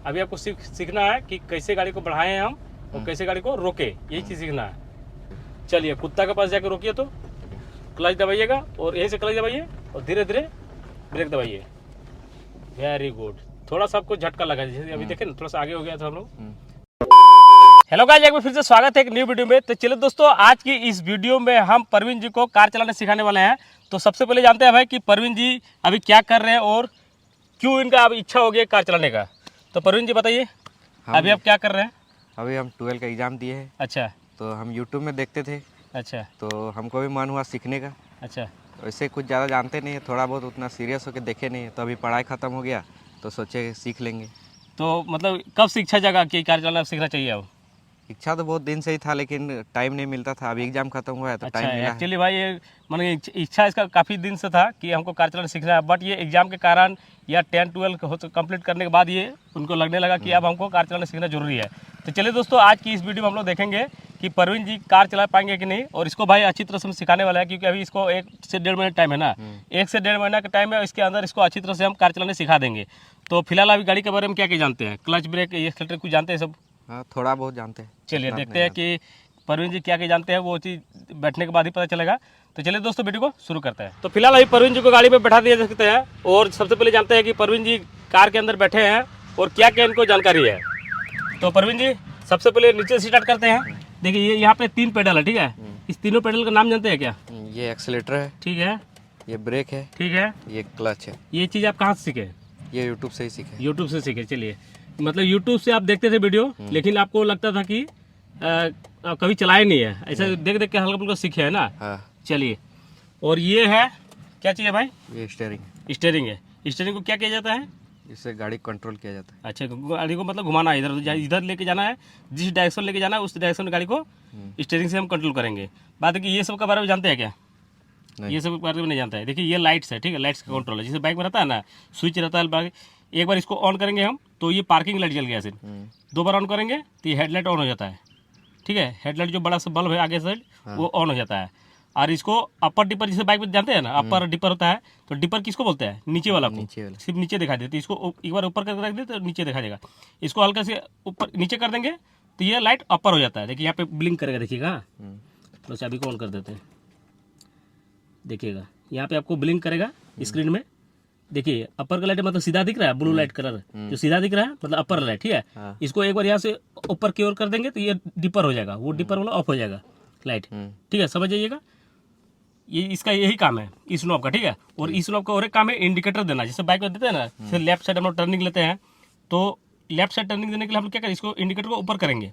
अभी आपको सीखना है कि कैसे गाड़ी को बढ़ाएं हम और कैसे गाड़ी को रोके, यही चीज़ सीखना है। चलिए कुत्ता के पास जाकर रोकिए, तो क्लच दबाइएगा और यहीं से क्लच दबाइए और धीरे धीरे ब्रेक दबाइए। Very good. थोड़ा सा आपको झटका लगा, जैसे अभी देखें ना, थोड़ा सा आगे हो गया था हम लोग। हेलो गाइस, एक बार फिर से स्वागत है एक न्यू वीडियो में। तो चलिए दोस्तों, आज की इस वीडियो में हम परवीन जी को कार चलाना सिखाने वाले हैं। तो सबसे पहले जानते हैं भाई कि परवीन जी अभी क्या कर रहे हैं और क्यों इनका अब इच्छा हो गया कार चलाने का। तो परवीन जी बताइए, अभी आप क्या कर रहे हैं? अभी हम 12 का एग्ज़ाम दिए हैं। अच्छा। तो हम यूट्यूब में देखते थे। अच्छा। तो हमको भी मन हुआ सीखने का। अच्छा। वैसे कुछ ज़्यादा जानते नहीं है, थोड़ा बहुत उतना सीरियस होकर देखे नहीं है। तो अभी पढ़ाई ख़त्म हो गया तो सोचे सीख लेंगे। तो मतलब कब से इच्छा जगा कि कार चलाना सीखना चाहिए अब? इच्छा तो बहुत दिन से ही था, लेकिन टाइम नहीं मिलता था। अभी एग्ज़ाम खत्म हुआ है तो अच्छा, टाइम मिला है। एक्चुअली भाई ये मैंने इच्छा इसका काफ़ी दिन से था कि हमको कार चलाना सीखना है, बट ये एग्ज़ाम के कारण या 10-12 कंप्लीट करने के बाद ये उनको लगने लगा कि अब हमको कार चलाना सीखना जरूरी है। तो चलिए दोस्तों, आज की इस वीडियो में हम लोग देखेंगे कि परवीन जी कार चला पाएंगे कि नहीं, और इसको भाई अच्छी तरह से हम सिखाने वाला है, क्योंकि अभी इसको 1 से 1.5 महीना टाइम है ना। 1 से 1.5 महीना का टाइम है, इसके अंदर इसको अच्छी तरह से हम कार चलाने सिखा देंगे। तो फिलहाल अभी गाड़ी के बारे में क्या क्या जानते हैं? क्लच, ब्रेक, एक्सीलरेटर कुछ जानते हैं सब? हाँ, थोड़ा बहुत जानते हैं। चलिए देखते हैं कि परवीन जी क्या क्या जानते हैं, वो चीज़ बैठने के बाद ही पता चलेगा। तो चलिए दोस्तों, वीडियो को शुरू करते हैं। तो फिलहाल अभी परवीन जी को गाड़ी में बैठा दिया जा सकते हैं, और सबसे पहले जानते हैं कि परवीन जी कार के अंदर बैठे हैं और क्या क्या इनको जानकारी है। तो परवीन जी, सबसे पहले नीचे से स्टार्ट करते हैं। देखिए, ये यहाँ पे 3 पेडल है, ठीक है। इस तीनों पेडल का नाम जानते हैं क्या? ये एक्सीलेटर है, ठीक है। ये ब्रेक है, ठीक है। ये क्लच है। ये चीज़ आप कहाँ से सीखे? ये यूट्यूब से ही सीखे। यूट्यूब से सीखे। चलिए, मतलब यूट्यूब से आप देखते थे वीडियो, लेकिन आपको लगता था कि कभी चलाए नहीं है, ऐसा देख देख के हल्का फुल्का सीखे है ना। हाँ। चलिए, और ये है क्या चीज़ है भाई? ये स्टीयरिंग। स्टीयरिंग है। स्टीयरिंग को क्या किया जाता है? इससे गाड़ी कंट्रोल किया जाता है। अच्छा, गाड़ी को मतलब घुमाना है, इधर इधर लेके जाना है, जिस डायरेक्शन लेके जाना है उस डायरेक्शन में गाड़ी को स्टीयरिंग से हम कंट्रोल करेंगे। बात है कि ये सब के बारे में जानते हैं क्या? ये सब के बारे में नहीं जानता है। देखिए, ये लाइट्स है, ठीक है। लाइट्स का कंट्रोल है, जैसे बाइक में रहता है ना, स्विच रहता है। एक बार इसको ऑन करेंगे हम तो ये पार्किंग लाइट जल गया सिर्फ। 2 बार ऑन करेंगे तो ये हेडलाइट ऑन हो जाता है, ठीक है। हेडलाइट जो बड़ा सा बल्ब है आगे साइड, वो ऑन हो जाता है। और इसको अपर डिपर, जैसे बाइक में जानते हैं ना, अपर डिपर होता है, तो डिपर किसको बोलते हैं? नीचे वाला को। सिर्फ नीचे दिखाई देती है। इसको एक बार ऊपर करके रख दे तो नीचे दिखाई देगा। इसको हल्का से ऊपर नीचे कर देंगे तो ये लाइट अपर हो जाता है। देखिए, यहाँ पे ब्लिंक करेगा, देखिएगा। तो चाबी को ऑन कर देते हैं, देखिएगा यहाँ पे आपको ब्लिंक करेगा स्क्रीन में। देखिए, अपर का लाइट मतलब सीधा दिख रहा है, ब्लू लाइट कलर जो सीधा दिख रहा है मतलब अपर लाइट, ठीक है। हाँ। इसको एक बार यहाँ से ऊपर की ओर कर देंगे तो ये डिपर हो जाएगा, वो डिपर वाला ऑफ हो जाएगा लाइट, ठीक है। समझ जाइएगा, ये इसका यही काम है इस नॉब का, ठीक है। और इस नॉब का और एक काम है इंडिकेटर देना, जैसे बाइक में देते हैं ना, जैसे लेफ्ट साइड हम लोग टर्निंग लेते हैं, तो लेफ्ट साइड टर्निंग देने के लिए हम लोग क्या करें, इसको इंडिकेटर को ऊपर करेंगे,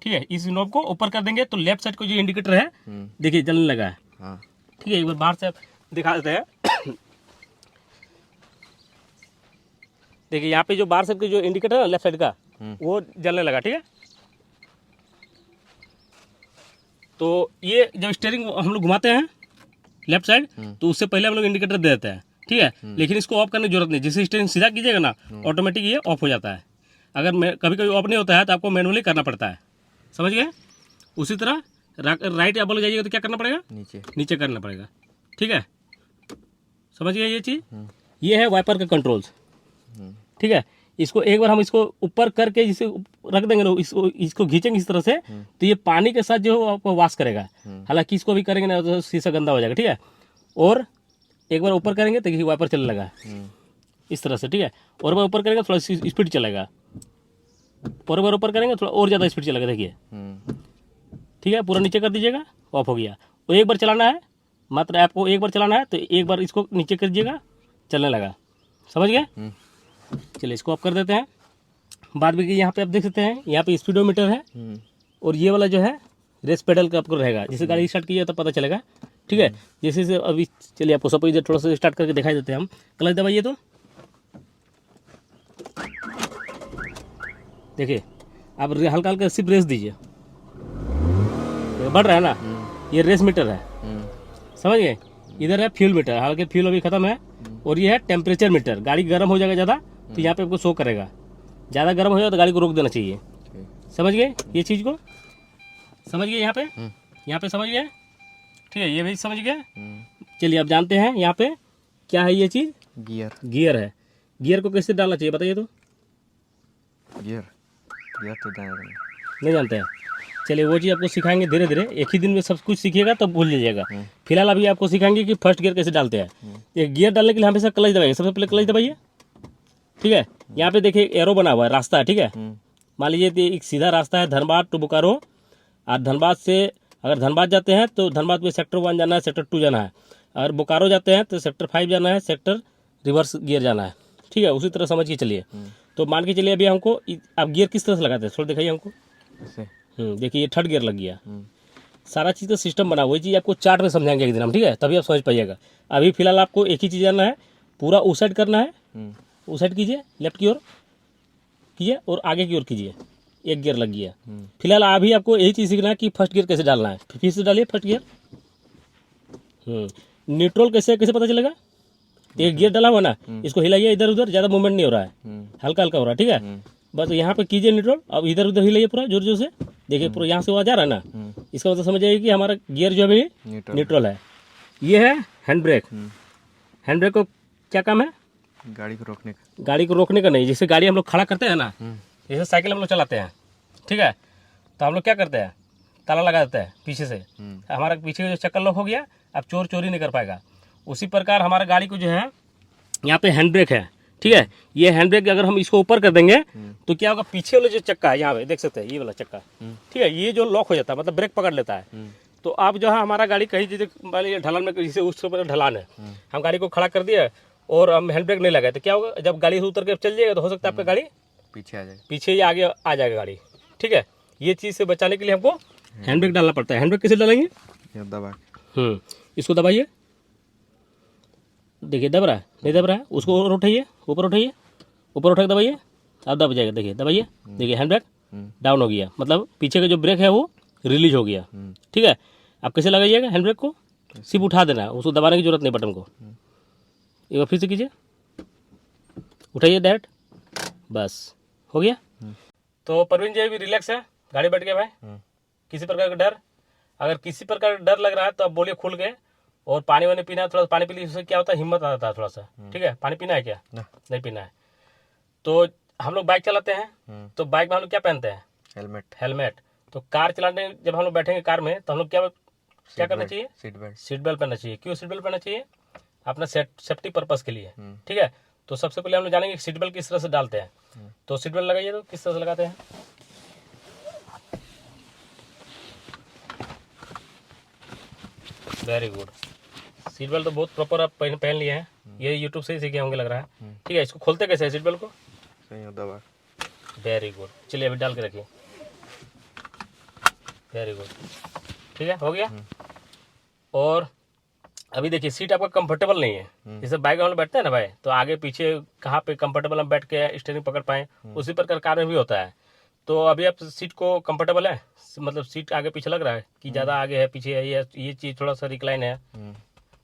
ठीक है। इस नॉब को ऊपर कर देंगे तो लेफ्ट साइड को जो इंडिकेटर है, देखिए जलने लगा है, ठीक है। एक बार बाहर से दिखा देते हैं। देखिए, यहाँ पे जो बाहर साइड का जो इंडिकेटर है लेफ्ट साइड का, वो जलने लगा, ठीक है। तो ये जब स्टीयरिंग हम लोग घुमाते हैं लेफ्ट साइड, तो उससे पहले हम लोग इंडिकेटर दे देते हैं, ठीक है। लेकिन इसको ऑफ करने की जरूरत नहीं, जैसे स्टीयरिंग सीधा कीजिएगा ना, ऑटोमेटिक ये ऑफ हो जाता है। अगर कभी कभी ऑफ नहीं होता है तो आपको मैनुअली करना पड़ता है, समझ गए। उसी तरह राइट या बोल जाइएगा तो क्या करना पड़ेगा? नीचे करना पड़ेगा, ठीक है। समझ गए ये चीज़? ये है वाइपर का कंट्रोल्स, ठीक है। इसको एक बार हम इसको ऊपर करके जिसे रख देंगे ना, इसको खींचेंगे इस तरह से, तो ये पानी के साथ जो आपको वॉश करेगा। हालांकि इसको भी करेंगे ना तो शीशा गंदा हो जाएगा, ठीक है। और एक बार ऊपर करेंगे तो वाइपर चलने लगा इस तरह से, ठीक है। और बार ऊपर करेंगे थोड़ा स्पीड चलेगा, और बार ऊपर करेंगे थोड़ा और ज़्यादा स्पीड चलेगा, देखिए, ठीक है। पूरा नीचे कर दीजिएगा, ऑफ हो गया। तो एक बार चलाना है, मात्र आपको एक बार चलाना है, तो एक बार इसको नीचे कर दीजिएगा, चलने लगा, समझ गए। चलिए, इसको ऑफ कर देते हैं। बाद में यहाँ पे आप देख सकते हैं, यहाँ पे स्पीडोमीटर है, और ये वाला जो है रेस पेडल का आपको रहेगा, जैसे गाड़ी स्टार्ट कीजिए तो पता चलेगा, ठीक है। जैसे अभी चलिए आपको सब इधर थोड़ा सा स्टार्ट करके दिखाई देते हैं हम। क्लच दबाइए, तो देखिए आप हल्का हल्का सिर्फ रेस दीजिए, बढ़ रहा है ना, ये रेस मीटर है, समझ गए। इधर है फ्यूल मीटर, हालांकि फ्यूल अभी खत्म है। और ये है टेम्परेचर मीटर, गाड़ी गर्म हो जाएगा ज़्यादा तो यहाँ पे आपको शो करेगा, ज़्यादा गर्म हो जाए तो गाड़ी को रोक देना चाहिए, समझ गए ये चीज़ को? समझ गए यहाँ पे समझ गए, ठीक है। ये भी समझ गए। चलिए, अब जानते हैं यहाँ पे क्या है ये चीज़। गियर है। गियर को कैसे डालना चाहिए बताइए तो? गियर गियर तो जाएगा नहीं जानते हैं? चलिए वो चीज़ आपको सिखाएंगे धीरे धीरे, एक ही दिन में सब कुछ सीखिएगा तब भूल जाइएगा। फिलहाल अभी आपको सिखाएंगे कि फर्स्ट गियर कैसे डालते हैं। ये गियर डालने के लिए हमेशा क्लच दबाइए, सबसे पहले क्लच दबाइए, ठीक है। यहाँ पे देखिए एरो बना हुआ है, रास्ता है, ठीक है। मान लीजिए एक सीधा रास्ता है धनबाद टू बोकारो, और धनबाद से अगर धनबाद जाते हैं तो धनबाद में सेक्टर 1 जाना है, सेक्टर 2 जाना है। अगर बोकारो जाते हैं तो सेक्टर 5 जाना है, सेक्टर रिवर्स गियर जाना है, ठीक है। उसी तरह समझ के चलिए। तो मान के चलिए अभी हमको आप गियर किस तरह से लगाते हैं थोड़ा दिखाइए हमको। ऐसे देखिए ये थर्ड गियर लग गया। सारा चीज़ का सिस्टम बना हुआ है, चीज़ आपको चार्ट में समझाएंगे एक दिन हम, ठीक है, तभी आप समझ पाइएगा। अभी फिलहाल आपको एक ही चीज़ जानना है, पूरा उस साइड करना है, उस साइड कीजिए, लेफ्ट की ओर कीजिए और आगे की ओर कीजिए, एक गियर लग गया। फिलहाल अभी आपको यही चीज़ सीखना है कि फर्स्ट गियर कैसे डालना है। फिर से डालिए फर्स्ट गियर। न्यूट्रल कैसे कैसे पता चलेगा? एक गियर डाला हुआ ना, इसको हिलाइए इधर उधर, ज़्यादा मूवमेंट नहीं हो रहा है, हल्का हल्का हो रहा है, ठीक है। बस यहाँ पे कीजिए न्यूट्रल, अब इधर उधर हिलाइए पूरा जोर जोर से, देखिए पूरा यहाँ से आवाज आ रहा है ना, इसका मतलब समझ जाइए कि हमारा गियर जो है न्यूट्रल है। ये है हैंड ब्रेक। हैंड ब्रेक को क्या काम है? गाड़ी को रोकने का। गाड़ी को रोकने का नहीं, जैसे गाड़ी हम लोग खड़ा करते हैं ना, जैसे साइकिल हम लोग चलाते हैं, ठीक है, तो हम लोग क्या करते हैं, ताला लगा देते हैं पीछे से, हमारा पीछे जो चक्कर लॉक हो गया, अब चोर चोरी नहीं कर पाएगा। उसी प्रकार हमारा गाड़ी को जो है यहाँ पे हैंड ब्रेक है, ठीक है। ये हैंड ब्रेक अगर हम इसको ऊपर कर देंगे तो क्या होगा, पीछे वाला जो चक्का है यहाँ पे देख सकते हैं, ये वाला चक्का, ठीक है, ये जो लॉक हो जाता है मतलब ब्रेक पकड़ लेता है। तो अब जो है हमारा गाड़ी कहीं जैसे मान लीजिए ढलान में, जैसे उस पर ढलान है, हम गाड़ी को खड़ा कर दिया और हम हैंड ब्रेक नहीं लगाए तो क्या होगा, जब गाड़ी से उतर के चल जाएगा तो हो सकता है आपका गाड़ी पीछे आ जाएगा, पीछे या आगे आ जाएगा गाड़ी, ठीक है। ये चीज़ से बचाने के लिए हमको हैंड ब्रेक डालना पड़ता है। हैंड ब्रेक कैसे डालेंगे? ये दबा इसको दबाइए, देखिए दब रहा है, नहीं दब रहा है, उसको और उठाइए, ऊपर उठाइए, ऊपर उठा के दबाइए, अब दब जाएगा, देखिए दबाइए, देखिए हैंड ब्रेक डाउन हो गया, मतलब पीछे का जो ब्रेक है वो रिलीज हो गया, ठीक है। आप कैसे लगाइएगा हैंड ब्रेक को? सिर्फ उठा देना है, उसको दबाने की जरूरत नहीं बटन को। एक बार फिर से कीजिए, उठाइए डायरेक्ट, बस हो गया। तो परवीन जी अभी रिलैक्स है, गाड़ी बैठ गया भाई, किसी प्रकार का डर, अगर किसी प्रकार का डर लग रहा है तो आप बोलिए खुल के, और पानी वानी पीना है, थोड़ा पानी पी लीजिए, उससे क्या होता है हिम्मत आता है थोड़ा सा, ठीक है। पानी पीना है क्या? नहीं पीना है। तो हम लोग बाइक चलाते हैं तो बाइक में हम लोग क्या पहनते हैं? हेलमेट। तो कार चलाने जब हम लोग बैठेंगे कार में तो हम लोग क्या करना चाहिए? सीट बेल्ट पहनना चाहिए। क्यों सीट बेल्ट पहनना चाहिए? अपना सेफ्टी पर्पज के लिए, ठीक है। तो सबसे पहले हम लोग जानेंगे सीट बेल्ट किस तरह से डालते हैं। तो सीट बेल्ट लगाइए, तो किस तरह से लगाते हैं? Very good. सीट बेल्ट तो बहुत प्रॉपर आप पहन लिए हैं, ये यूट्यूब से ही सीखे होंगे लग रहा है, ठीक है। इसको खोलते कैसे है सीट बेल्ट को? दबा। वेरी गुड, चलिए अभी डाल के रखिए, वेरी गुड, ठीक है, हो गया। और अभी देखिए सीट आपका कंफर्टेबल नहीं है, जैसे बाइक में हम लोग बैठते हैं ना भाई, तो आगे पीछे कहाँ पे कंफर्टेबल हम बैठ के स्टीयरिंग पकड़ पाएँ, उसी प्रकार कार में भी होता है। तो अभी आप सीट को कंफर्टेबल है, मतलब सीट आगे पीछे लग रहा है कि ज़्यादा आगे है पीछे है, ये चीज़ थोड़ा सा रिक्लाइन है,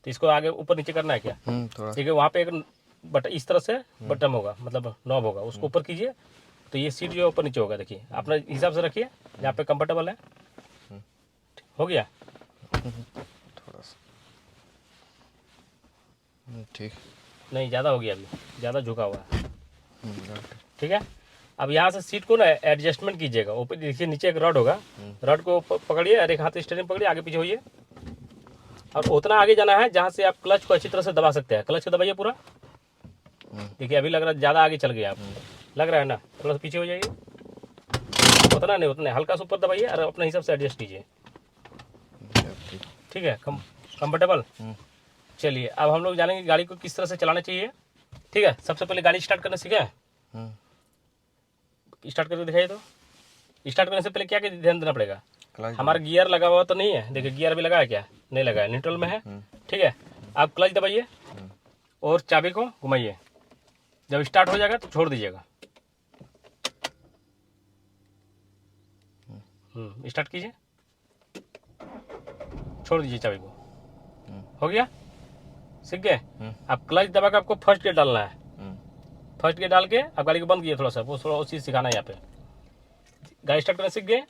तो इसको आगे ऊपर नीचे करना है क्या? ठीक है, वहाँ पे एक बटन इस तरह से बटन होगा, मतलब नॉब होगा, उसको ऊपर कीजिए तो ये सीट जो है ऊपर नीचे होगा। देखिए अपने हिसाब से रखिए जहाँ पे कंफर्टेबल है, हो गया थोड़ा सा ठीक, नहीं ज़्यादा हो गया, अभी ज़्यादा झुका हुआ है, ठीक है। अब यहाँ से सीट को ना एडजस्टमेंट कीजिएगा, ऊपर देखिए नीचे एक रॉड होगा, रॉड को पकड़िए और एक हाथ स्टीयरिंग पकड़िए, आगे पीछे होइए और उतना आगे जाना है जहाँ से आप क्लच को अच्छी तरह से दबा सकते हैं। क्लच को दबाइए पूरा, देखिए अभी लग रहा है ज़्यादा आगे चल गया, आप लग रहा है ना, थोड़ा सा पीछे हो जाइए, उतना नहीं उतना हल्का सा ऊपर दबाइए और अपने हिसाब से एडजस्ट कीजिए, ठीक है, कंफर्टेबल। चलिए अब हम लोग जानेंगे गाड़ी को किस तरह से चलाना चाहिए, ठीक है। सबसे पहले गाड़ी स्टार्ट करना सीखे, स्टार्ट करके दिखाइए। तो स्टार्ट करने से पहले क्या ध्यान देना पड़ेगा? हमारा गियर लगा हुआ तो नहीं है, देखिए गियर अभी लगा है क्या? नहीं लगा है, न्यूट्रल में है, ठीक है। आप क्लच दबाइए और चाबी को घुमाइए, जब स्टार्ट हो जाएगा तो छोड़ दीजिएगा, स्टार्ट कीजिए, छोड़ दीजिए चाबी को, हो गया, सीख गए। अब क्लच दबा के आपको फर्स्ट गियर डालना है, फर्स्ट गियर डाल के आप गाड़ी को बंद कीजिए, थोड़ा सा वो थोड़ा चीज़ सिखाना है यहाँ पे। गाड़ी स्टार्ट करना सीख गए,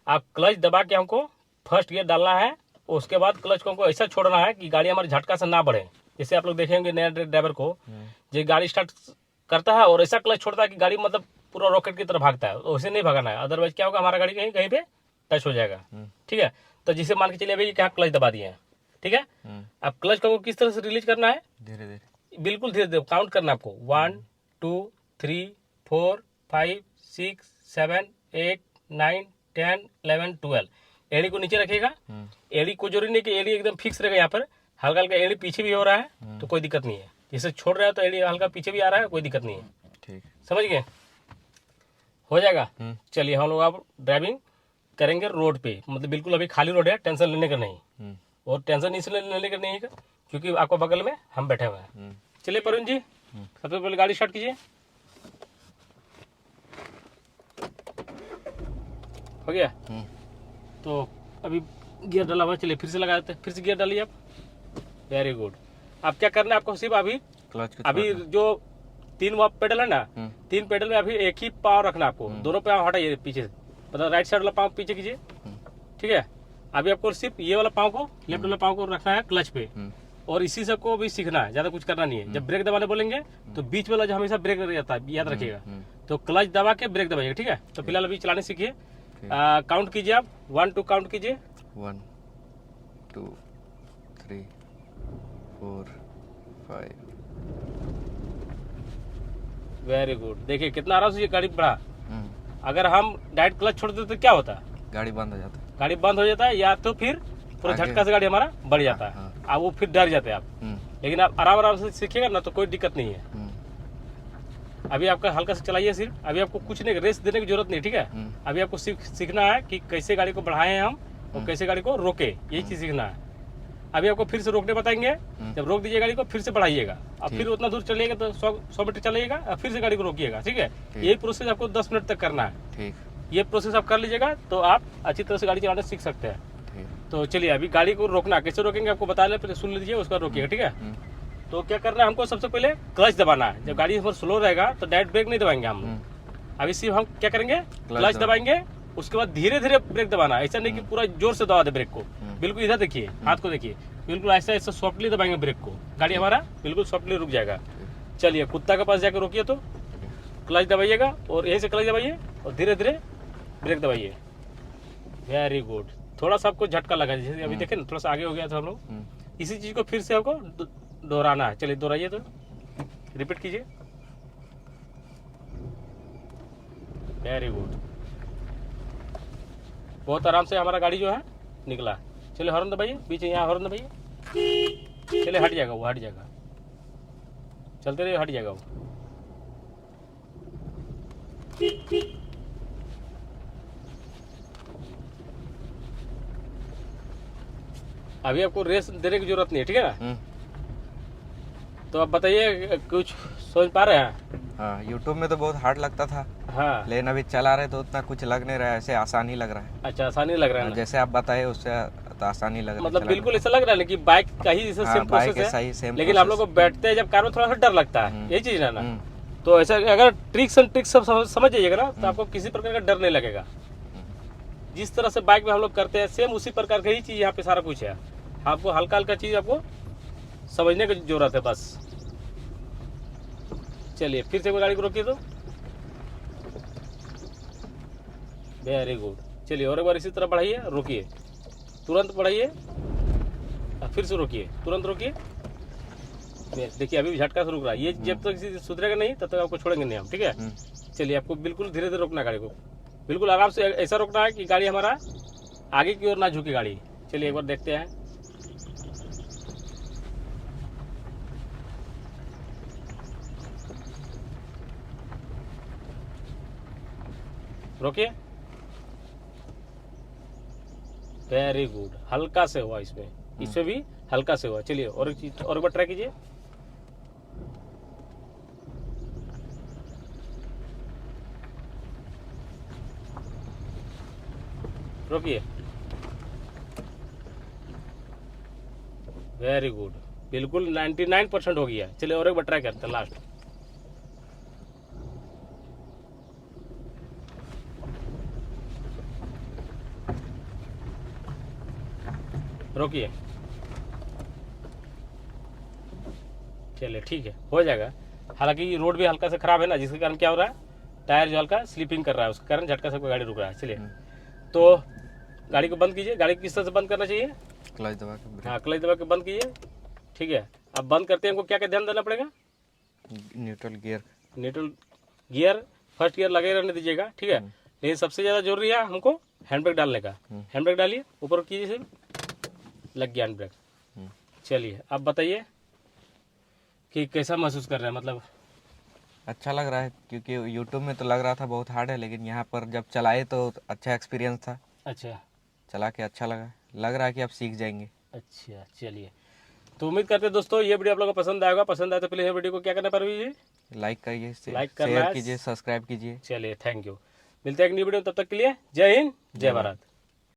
आप क्लच दबा के हमको फर्स्ट गियर डालना है, उसके बाद क्लच को हमको ऐसा छोड़ना है कि गाड़ी हमारे झटका से ना बढ़े। जैसे आप लोग देखेंगे नया ड्राइवर को जो गाड़ी स्टार्ट करता है और ऐसा क्लच छोड़ता है कि गाड़ी मतलब पूरा रॉकेट की तरह भागता है, तो उसे नहीं भगाना है, अदरवाइज क्या होगा हमारा गाड़ी कहीं कहीं पे टच हो जाएगा। ठीक है, तो जिसे मान के चलिए अभी क्या क्लच दबा दिए हैं, ठीक है। अब क्लच को किस तरह से रिलीज करना है, धीरे धीरे, बिल्कुल धीरे धीरे काउंट करना है आपको, 1 2 3 4 5 6 7 8 9 10 11 12। एड़ी को नीचे रखिएगा, एड़ी को जरूरी नहीं कि एड़ी एकदम फिक्स रहेगा, यहाँ पर हल्का हल्का एड़ी पीछे भी हो रहा है तो कोई दिक्कत नहीं है, जैसे छोड़ रहा है तो एड़ी हल्का पीछे भी आ रहा है, कोई दिक्कत नहीं है। ठीक, समझ गए, हो जाएगा। चलिए हम लोग अब ड्राइविंग करेंगे रोड पे, मतलब बिल्कुल अभी खाली रोड है, टेंशन लेने का नहीं, और टेंशन इसलिए लेने का नहीं है क्योंकि आपको बगल में हम बैठे हुए हैं। चलिए प्रवीण जी, सबसे पहले गाड़ी स्टार्ट कीजिए। हो गया, तो अभी गियर डाला हुआ, चलिए फिर से लगा देते हैं, फिर से गियर डालिए आप। Very good. अब क्या करना है आपको, सिर्फ अभी क्लच को अभी जो 3 पेडल है ना, 3 पेडल में अभी एक ही पाँव रखना है आपको, दोनों पाँव हटाइए पीछे से, मतलब राइट साइड वाला पाँव पीछे कीजिए। ठीक है, अभी आपको सिर्फ ये वाला पाँव को, लेफ्ट वाला पाँव को रखना है क्लच पे, और इसी से को भी सीखना है, ज्यादा कुछ करना नहीं है। जब ब्रेक दबाने बोलेंगे तो बीच वाला जो हमेशा ब्रेक लग जाता है, याद रखिएगा, तो क्लच दबा के ब्रेक दबाइएगा। ठीक है, तो फिलहाल अभी चलाने सीखिए, काउंट कीजिए आप, 1 2 काउंट कीजिए, 1 2 3 4 5। Very good. देखिए कितना आराम से ये गाड़ी बढ़ा। अगर हम डायरेक्ट क्लच छोड़ देते तो क्या होता है, गाड़ी बंद हो जाता है, गाड़ी बंद हो जाता है, या तो फिर पूरा झटका से गाड़ी हमारा बढ़ जाता है, अब वो फिर डर जाते हैं आप। लेकिन आप आराम आराम से सीखिएगा ना तो कोई दिक्कत नहीं है। अभी आपका हल्का से चलाइए सिर्फ, अभी आपको कुछ नहीं, रेस देने की जरूरत नहीं। ठीक है, अभी आपको सीखना है कि कैसे गाड़ी को बढ़ाएं हम और कैसे गाड़ी को रोके, यही चीज सीखना है। अभी आपको फिर से रोकने बताएंगे, जब रोक दीजिए गाड़ी को फिर से बढ़ाइएगा, अब फिर उतना दूर चलिएगा तो 100 मीटर चलिएगा, अब फिर से गाड़ी को रोकिएगा। ठीक है, यही प्रोसेस आपको 10 मिनट तक करना है। ठीक, ये प्रोसेस आप कर लीजिएगा तो आप अच्छी तरह से गाड़ी चलाना सीख सकते हैं। तो चलिए अभी गाड़ी को रोकना कैसे रोकेंगे आपको बता ले, पहले सुन लीजिए, उसका रोकिएगा। ठीक है, तो क्या करना है हमको, सबसे पहले क्लच दबाना है। जब गाड़ी हमारा स्लो रहेगा तो डायरेक्ट ब्रेक नहीं दबाएंगे हम, अभी सिर्फ हम क्या करेंगे, क्लच दबाएंगे, उसके बाद धीरे धीरे ब्रेक दबाना है। ऐसा नहीं कि पूरा जोर से दबा दे ब्रेक को, बिल्कुल इधर देखिए, हाथ को देखिए, बिल्कुल ऐसा ऐसा सॉफ्टली दबाएंगे ब्रेक को, गाड़ी हमारा बिल्कुल सॉफ्टली रुक जाएगा। चलिए कुत्ता के पास जाकर रोकिए, तो क्लच दबाइएगा और यहीं से क्लच दबाइए और धीरे धीरे ब्रेक दबाइए। Very good. थोड़ा सा आपको झटका लगा, जैसे अभी देखें ना, थोड़ा सा आगे हो गया था हम लोग, इसी चीज को फिर से आपको दोहराना है। चलिए दोहराइए, तो रिपीट कीजिए। वेरी गुड, बहुत आराम से हमारा गाड़ी जो है निकला। चलिए हॉर्न दबाइए, पीछे यहाँ हॉर्न दबाइए, चलिए हट जाएगा वो, हट जाएगा, चलते रहिए, हट जाएगा वो। अभी आपको रेस देने की जरूरत नहीं है। ठीक है ना, तो आप बताइए कुछ सोच पा रहे हैं? हाँ, यूट्यूब में तो बहुत हार्ड लगता था, हाँ, लेकिन अभी चला रहे तो उतना कुछ लग नहीं रहा है, ऐसे आसानी लग रहा है। अच्छा, आसानी लग रहा है ना? जैसे आप बताए उससे तो आसानी लग रहा है, मतलब बिल्कुल ऐसा लग रहा है कि बाइक का ही जैसे सेम बाइक प्रोसेस ऐसा है, ही सेम लेकिन आप लोग को बैठते हैं जब कार में थोड़ा सा डर लगता है, यही चीज है ना। तो ऐसा अगर ट्रिक्स एंड ट्रिक्स सब समझ जाइएगा ना, तो आपको किसी प्रकार का डर नहीं लगेगा। जिस तरह से बाइक में हम लोग करते हैं सेम उसी प्रकार का ही चीज यहाँ पे सारा कुछ है। आपको हल्का हल्का चीज आपको समझने की जरूरत है बस। चलिए फिर से गाड़ी को रोकिए, तो वेरी गुड। चलिए और एक बार इसी तरह बढ़ाइए, रोकिए, तुरंत बढ़ाइए, फिर से रोकिए, तुरंत रोकिए। देखिए अभी भी झटका से रुक रहा है, ये जब तक सुधरेगा नहीं तब तक आपको छोड़ेंगे नहीं हम। ठीक है, चलिए आपको बिल्कुल धीरे धीरे रोकना है गाड़ी को, बिल्कुल आराम से ऐसा रोकना है कि गाड़ी हमारा आगे की ओर ना झुके गाड़ी। चलिए एक बार देखते हैं, रोकिए। वेरी गुड, हल्का से हुआ इसमें, इसमें भी हल्का से हुआ। चलिए और एक चीज और एक बार ट्राई कीजिए, रोकिए। वेरी गुड, बिल्कुल 99% हो गया। चलिए और एक बार ट्राई करते हैं, लास्ट। रोकिए। चलिए ठीक है, हो जाएगा। हालांकि रोड भी हल्का से खराब है ना, जिसके कारण क्या हो रहा है, टायर जो हल्का स्लिपिंग कर रहा है, उसके कारण झटका से गाड़ी रुक रहा है। चलिए, तो गाड़ी को बंद कीजिए। गाड़ी को किस तरह से बंद करना चाहिए? क्लच दबा के ब्रेक। हाँ, क्लच दबा के बंद कीजिए। ठीक है, अब बंद करते हैं, हमको क्या क्या ध्यान देना पड़ेगा? Neutral gear. Neutral gear, first gear लगे रहने दीजिएगा। ठीक है, लेकिन सबसे ज़्यादा जरूरी है हमको हैंड ब्रेक डालने का। हैंड ब्रेक डालिए, ऊपर कीजिए सिर्फ, लग गया हैंड ब्रेक। चलिए, अब बताइए कि कैसा महसूस कर रहे हैं? मतलब अच्छा लग रहा है, क्योंकि यूट्यूब में तो लग रहा था बहुत हार्ड है, लेकिन यहाँ पर जब चलाए तो अच्छा एक्सपीरियंस था। अच्छा चला के अच्छा लगा, लग रहा है कि आप सीख जाएंगे। अच्छा, चलिए, तो उम्मीद करते हैं दोस्तों ये वीडियो आप लोगों को पसंद आएगा। पसंद आए तो प्लीज़ वीडियो को क्या करना पड़ेगा? लाइक करिए, लाइक करना शेयर है। कीजिए, सब्सक्राइब कीजिए। चलिए, थैंक यू। मिलते हैं एक न्यू वीडियो में, तब तक के लिए जय हिंद, जय भारत।